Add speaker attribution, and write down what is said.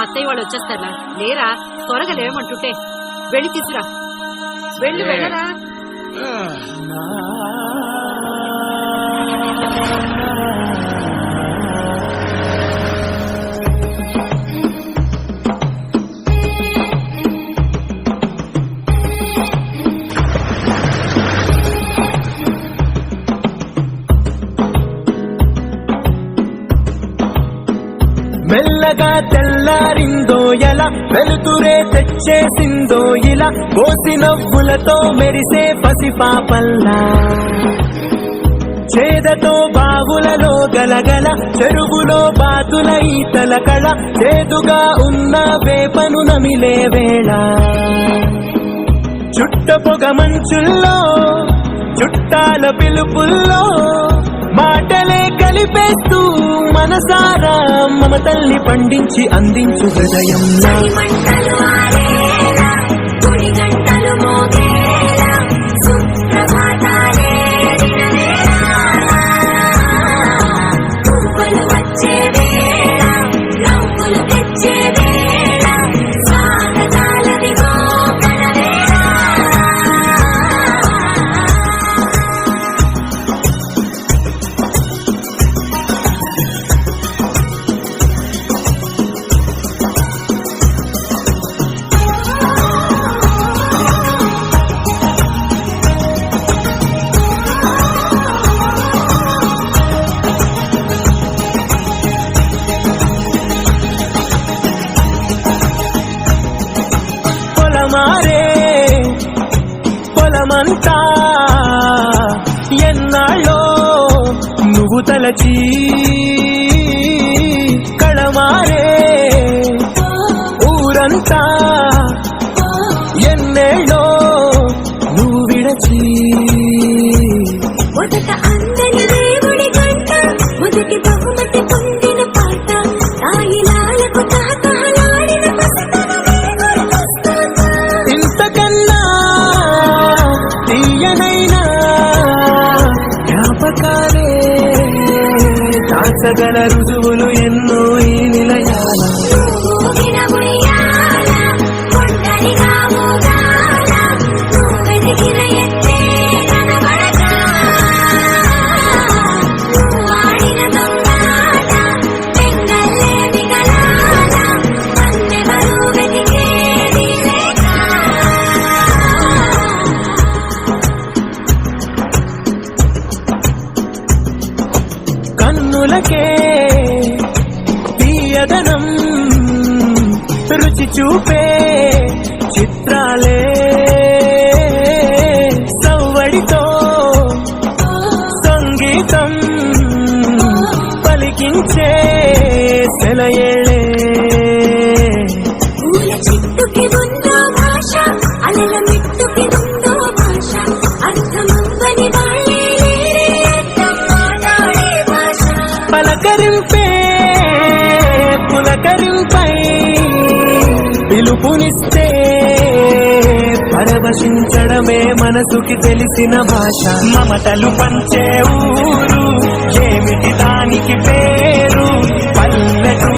Speaker 1: అత్తయ్య వాళ్ళు వచ్చేస్తారా? లేరా, త్వరగా లేవమంటుంటే వెళ్ళి తీసురా. వెళ్ళరా.
Speaker 2: మెల్లగా తెల్లారిందో ఎలా, వెలుతురే తెచ్చేసిందో ఇలా, కోసి నవ్వులతో మెరిసే పసిపాపల్లా, చేదతో బావులలో గలగల, చెరువులో బాతుల ఈతల కళ, చేదుగా ఉన్న వేపను నమిలే వేళ, చుట్ట పొగ మంచుల్లో చుట్టాల పిలుపుల్లో మాటలే కలిపేస్తూ మనసారా మమతల్ని పండించి అందించు హృదయంలో. పొలమారే పొలమంతా ఎన్నాళ్ళో నువ్వు తలచి, కళమారే ఊరంతా ఎన్నేళ్ళో నువ్వు విడచి,
Speaker 3: మొదట అందని దేవుడి గంట, మొదటి బహుమతి పొందిన పాట, తాయిలాలకు తాతాలాడిన
Speaker 2: ఇంతకన్నా తీయనైనా జ్ఞాపకాలే దాచగల రుజువులు ఎన్నో ఈ నిలయాల. కన్నులకే తీయదనం రుచి చూపే చిత్రాలే, సవ్వడితో సంగీతం పలికించే సెలయేళే,
Speaker 3: పూల చెట్టుకి ఉందో భాష, అలల మెట్టుకి ఉందో భాష, అర్థమవ్వని వాళ్ళే
Speaker 2: పలకరింపే పులకరింపై పిలుపునిస్తే పరవశించడమే మనసుకి తెలిసిన భాష. మమతలు పంచే ఊరు ఏమిటి దానికి పేరు?